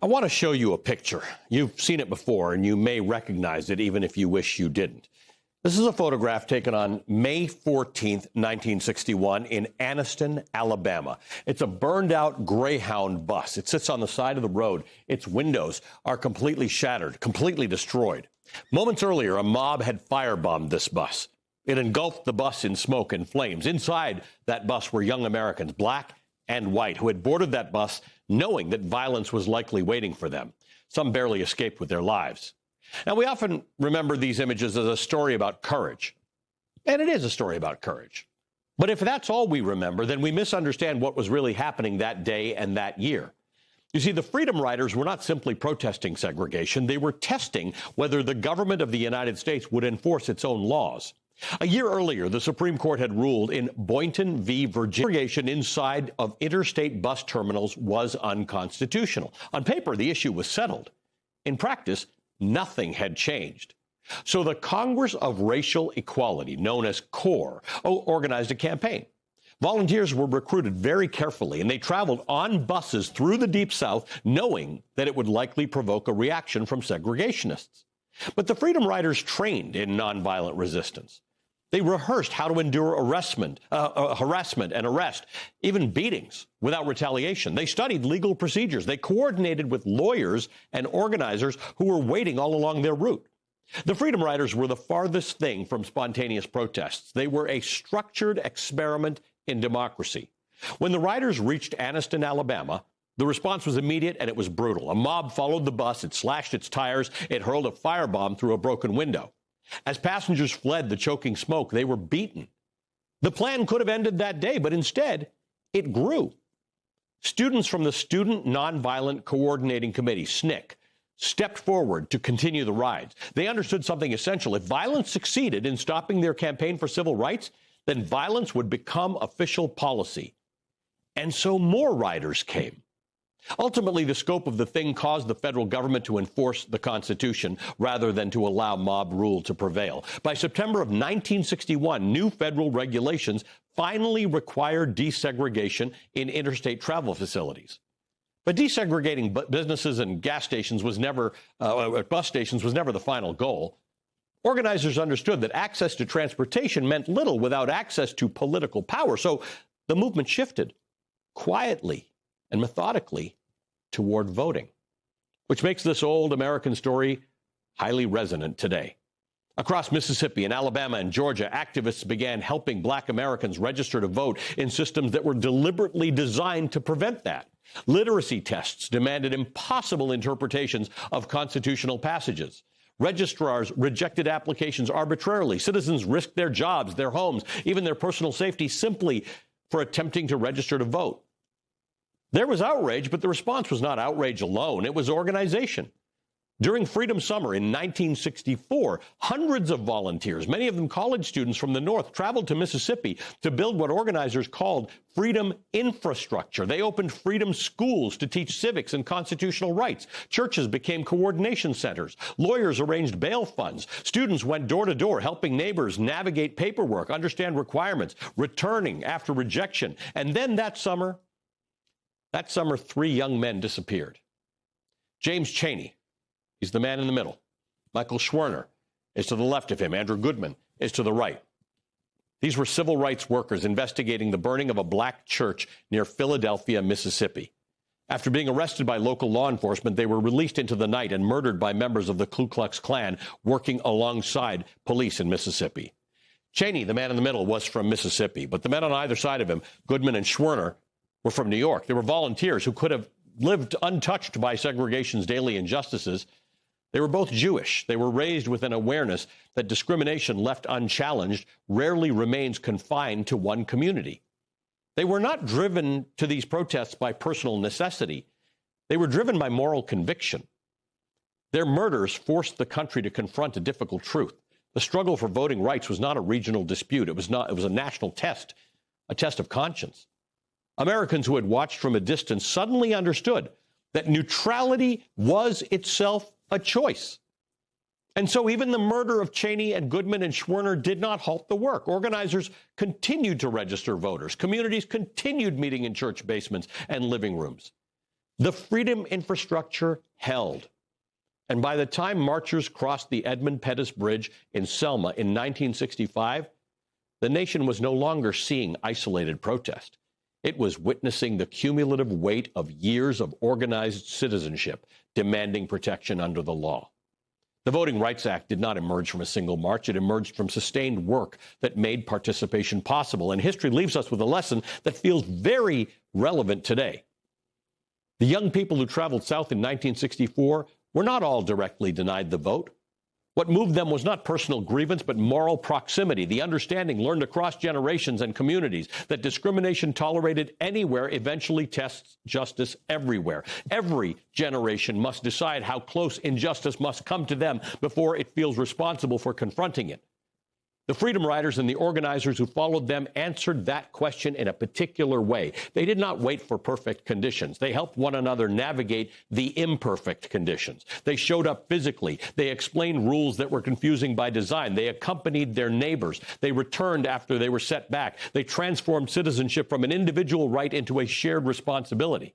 I want to show you a picture. You've seen it before, and you may recognize it even if you wish you didn't. This is a photograph taken on May 14th, 1961 in Anniston, Alabama. It's a burned-out Greyhound bus. It sits on the side of the road. Its windows are completely shattered, completely destroyed. Moments earlier, a mob had firebombed this bus. It engulfed the bus in smoke and flames. Inside that bus were young Americans, black and white, who had boarded that bus knowing that violence was likely waiting for them. Some barely escaped with their lives. Now, we often remember these images as a story about courage. And it is a story about courage. But if that's all we remember, then we misunderstand what was really happening that day and that year. You see, the Freedom Riders were not simply protesting segregation. They were testing whether the government of the United States would enforce its own laws. A year earlier, the Supreme Court had ruled in Boynton v. Virginia, segregation inside of interstate bus terminals was unconstitutional. On paper, the issue was settled. In practice, nothing had changed. So the Congress of Racial Equality, known as CORE, organized a campaign. Volunteers were recruited very carefully, and they traveled on buses through the Deep South, knowing that it would likely provoke a reaction from segregationists. But the Freedom Riders trained in nonviolent resistance. They rehearsed how to endure harassment and arrest, even beatings, without retaliation. They studied legal procedures. They coordinated with lawyers and organizers who were waiting all along their route. The Freedom Riders were the farthest thing from spontaneous protests. They were a structured experiment in democracy. When the riders reached Anniston, Alabama, the response was immediate and it was brutal. A mob followed the bus. It slashed its tires. It hurled a firebomb through a broken window. As passengers fled the choking smoke, they were beaten. The plan could have ended that day, but instead, it grew. Students from the Student Nonviolent Coordinating Committee, SNCC, stepped forward to continue the rides. They understood something essential. If violence succeeded in stopping their campaign for civil rights, then violence would become official policy. And so more riders came. Ultimately, the scope of the thing caused the federal government to enforce the Constitution rather than to allow mob rule to prevail. By September of 1961, new federal regulations finally required desegregation in interstate travel facilities. But desegregating businesses and gas stations was never, bus stations was never the final goal. Organizers understood that access to transportation meant little without access to political power. So the movement shifted quietly and methodically toward voting, which makes this old American story highly resonant today. Across Mississippi and Alabama and Georgia, activists began helping black Americans register to vote in systems that were deliberately designed to prevent that. Literacy tests demanded impossible interpretations of constitutional passages. Registrars rejected applications arbitrarily. Citizens risked their jobs, their homes, even their personal safety simply for attempting to register to vote. There was outrage, but the response was not outrage alone. It was organization. During Freedom Summer in 1964, hundreds of volunteers, many of them college students from the North, traveled to Mississippi to build what organizers called freedom infrastructure. They opened freedom schools to teach civics and constitutional rights. Churches became coordination centers. Lawyers arranged bail funds. Students went door to door, helping neighbors navigate paperwork, understand requirements, returning after rejection. And then that summer, 3 young men disappeared. James Chaney, he's the man in the middle. Michael Schwerner is to the left of him. Andrew Goodman is to the right. These were civil rights workers investigating the burning of a black church near Philadelphia, Mississippi. After being arrested by local law enforcement, they were released into the night and murdered by members of the Ku Klux Klan working alongside police in Mississippi. Chaney, the man in the middle, was from Mississippi, but the men on either side of him, Goodman and Schwerner, were from New York. They were volunteers who could have lived untouched by segregation's daily injustices. They were both Jewish. They were raised with an awareness that discrimination left unchallenged rarely remains confined to one community. They were not driven to these protests by personal necessity. They were driven by moral conviction. Their murders forced the country to confront a difficult truth. The struggle for voting rights was not a regional dispute. It was a national test, a test of conscience. Americans who had watched from a distance suddenly understood that neutrality was itself a choice. And so even the murder of Chaney and Goodman and Schwerner did not halt the work. Organizers continued to register voters. Communities continued meeting in church basements and living rooms. The freedom infrastructure held. And by the time marchers crossed the Edmund Pettus Bridge in Selma in 1965, the nation was no longer seeing isolated protest. It was witnessing the cumulative weight of years of organized citizenship demanding protection under the law. The Voting Rights Act did not emerge from a single march. It emerged from sustained work that made participation possible. And history leaves us with a lesson that feels very relevant today. The young people who traveled south in 1964 were not all directly denied the vote. What moved them was not personal grievance, but moral proximity, the understanding learned across generations and communities that discrimination tolerated anywhere eventually tests justice everywhere. Every generation must decide how close injustice must come to them before it feels responsible for confronting it. The Freedom Riders and the organizers who followed them answered that question in a particular way. They did not wait for perfect conditions. They helped one another navigate the imperfect conditions. They showed up physically. They explained rules that were confusing by design. They accompanied their neighbors. They returned after they were set back. They transformed citizenship from an individual right into a shared responsibility.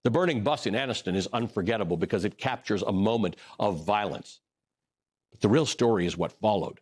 The burning bus in Anniston is unforgettable because it captures a moment of violence. But the real story is what followed.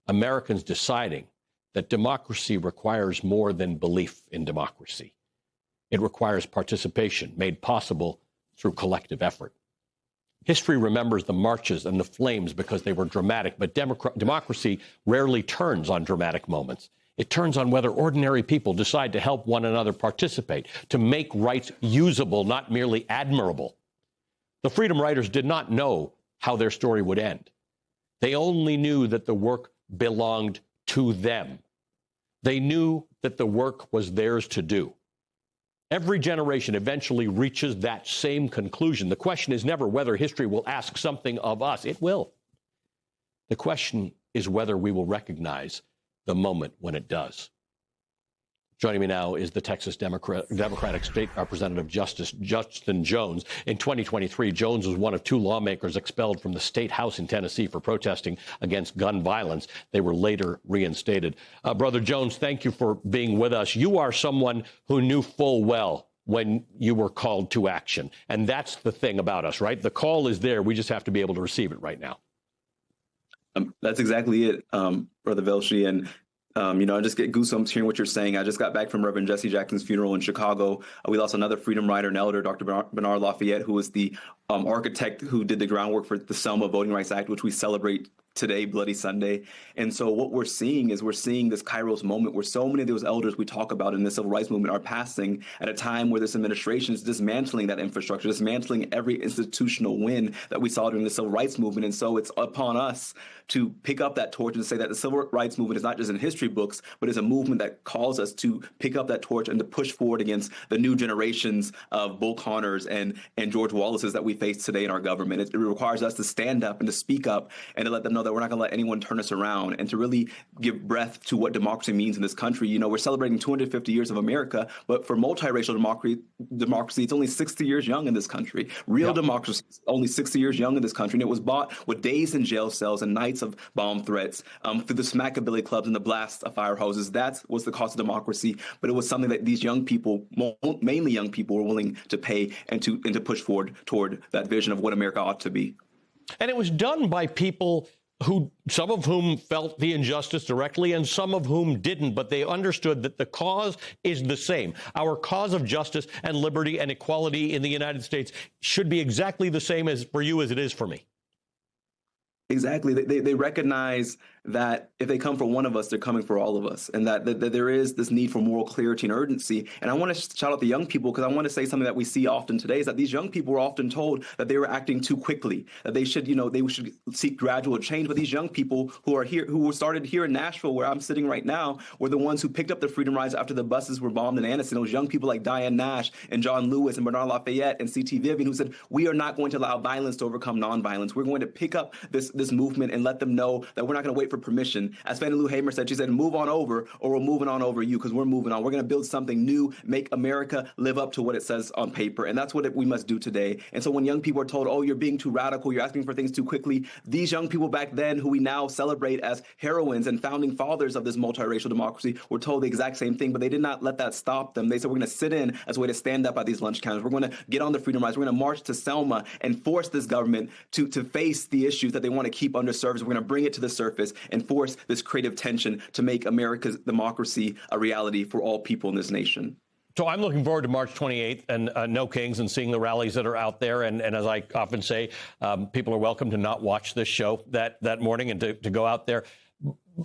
Americans deciding that democracy requires more than belief in democracy. It requires participation made possible through collective effort. History remembers the marches and the flames because they were dramatic, but democracy rarely turns on dramatic moments. It turns on whether ordinary people decide to help one another participate, to make rights usable, not merely admirable. The Freedom Riders did not know how their story would end. They only knew that the work belonged to them. They knew that the work was theirs to do. Every generation eventually reaches that same conclusion. The question is never whether history will ask something of us. It will. The question is whether we will recognize the moment when it does. Joining me now is the Texas Democratic State Representative Justin Jones. In 2023, Jones was one of two lawmakers expelled from the state house in Tennessee for protesting against gun violence. They were later reinstated. Brother Jones, thank you for being with us. You are someone who knew full well when you were called to action. And that's the thing about us, right? The call is there. We just have to be able to receive it right now. That's exactly it, Brother Velshi. And I just get goosebumps hearing what you're saying. I just got back from Reverend Jesse Jackson's funeral in Chicago. We lost another Freedom Rider and elder, Dr. Bernard Lafayette, who was the architect who did the groundwork for the Selma Voting Rights Act, which we celebrate today, Bloody Sunday. And so what we're seeing is this Kairos moment where so many of those elders we talk about in the civil rights movement are passing at a time where this administration is dismantling that infrastructure, dismantling every institutional win that we saw during the civil rights movement. And so it's upon us to pick up that torch and say that the civil rights movement is not just in history books, but is a movement that calls us to pick up that torch and to push forward against the new generations of Bull Connors and George Wallaces that we face today in our government. It requires us to stand up and to speak up and to let them know that we're not going to let anyone turn us around, and to really give breath to what democracy means in this country. We're celebrating 250 years of America, but for multiracial democracy, it's only 60 years young in this country. Real democracy is only 60 years young in this country, and it was bought with days in jail cells and nights of bomb threats, through the smackability clubs and the blast of fire hoses. That was the cost of democracy, but it was something that these young people, mainly young people, were willing to pay and to push forward toward that vision of what America ought to be. And it was done by people some of whom felt the injustice directly and some of whom didn't, but they understood that the cause is the same. Our cause of justice and liberty and equality in the United States should be exactly the same as for you as it is for me. Exactly. They recognize that if they come for one of us, they're coming for all of us, and that there is this need for moral clarity and urgency. And I want to shout out the young people, because I want to say something that we see often today is that these young people were often told that they were acting too quickly, that they should seek gradual change. But these young people who are here, who were started here in Nashville, where I'm sitting right now, were the ones who picked up the Freedom Rides after the buses were bombed in Anniston. Those young people like Diane Nash and John Lewis and Bernard Lafayette and C.T. Vivian, who said, we are not going to allow violence to overcome nonviolence. We're going to pick up this movement and let them know that we're not going to wait for for permission. As Fannie Lou Hamer said, she said, move on over or we're moving on over you because we're moving on. We're going to build something new, make America live up to what it says on paper. And that's what we must do today. And so when young people are told, oh, you're being too radical, you're asking for things too quickly, these young people back then who we now celebrate as heroines and founding fathers of this multiracial democracy were told the exact same thing, but they did not let that stop them. They said, we're going to sit in as a way to stand up at these lunch counters. We're going to get on the Freedom Rides. We're going to march to Selma and force this government to face the issues that they want to keep under surface. We're going to bring it to the surface and force this creative tension to make America's democracy a reality for all people in this nation. So I'm looking forward to March 28th and No Kings and seeing the rallies that are out there. And as I often say, people are welcome to not watch this show that morning and to go out there.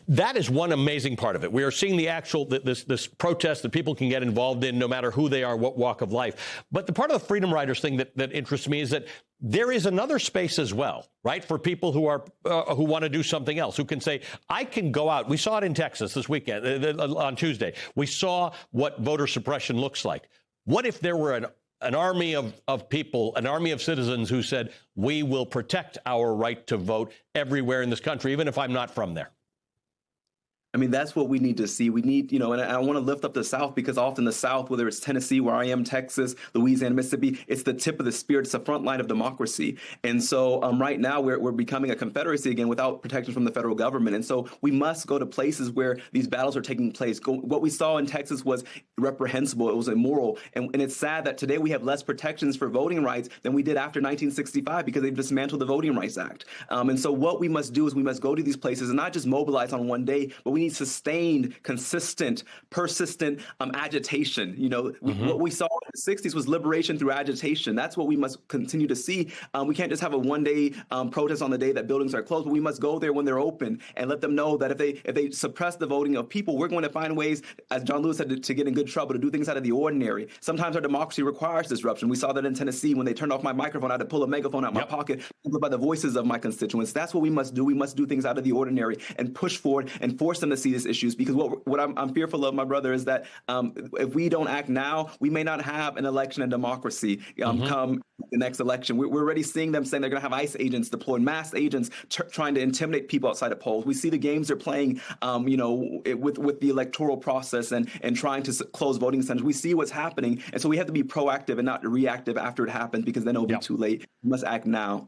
That is one amazing part of it. We are seeing the actual this protest that people can get involved in no matter who they are, what walk of life. But the part of the Freedom Riders thing that interests me is that there is another space as well, right, for people who are who want to do something else, who can say, I can go out. We saw it in Texas this weekend, on Tuesday. We saw what voter suppression looks like. What if there were an army of people, an army of citizens who said, we will protect our right to vote everywhere in this country, even if I'm not from there? I mean, that's what we need to see. We need, and I want to lift up the South because often the South, whether it's Tennessee, where I am, Texas, Louisiana, Mississippi, it's the tip of the spear. It's the front line of democracy. And so right now we're becoming a confederacy again without protection from the federal government. And so we must go to places where these battles are taking place. What we saw in Texas was reprehensible. It was immoral. And it's sad that today we have less protections for voting rights than we did after 1965 because they've dismantled the Voting Rights Act. And so what we must do is we must go to these places and not just mobilize on one day, but we need sustained, consistent, persistent agitation. What we saw in the 60s was liberation through agitation. That's what we must continue to see. We can't just have a one-day protest on the day that buildings are closed, but we must go there when they're open and let them know that if they suppress the voting of people, we're going to find ways, as John Lewis said, to get in good trouble, to do things out of the ordinary. Sometimes our democracy requires disruption. We saw that in Tennessee when they turned off my microphone. I had to pull a megaphone out my pocket, by the voices of my constituents. That's what we must do. We must do things out of the ordinary and push forward and force them to see these issues. Because what I'm fearful of, my brother, is that if we don't act now, we may not have an election and democracy come the next election. We're already seeing them saying they're going to have ICE agents deployed, masked agents trying to intimidate people outside of polls. We see the games they're playing, with the electoral process and trying to close voting centers. We see what's happening. And so we have to be proactive and not reactive after it happens, because then it'll be too late. We must act now.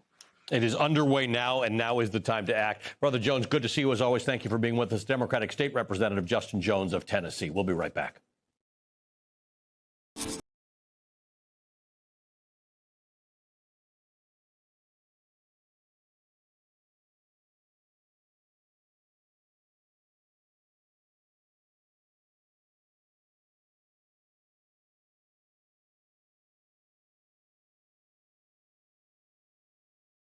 It is underway now, and now is the time to act. Brother Jones, good to see you as always. Thank you for being with us. Democratic State Representative Justin Jones of Tennessee. We'll be right back.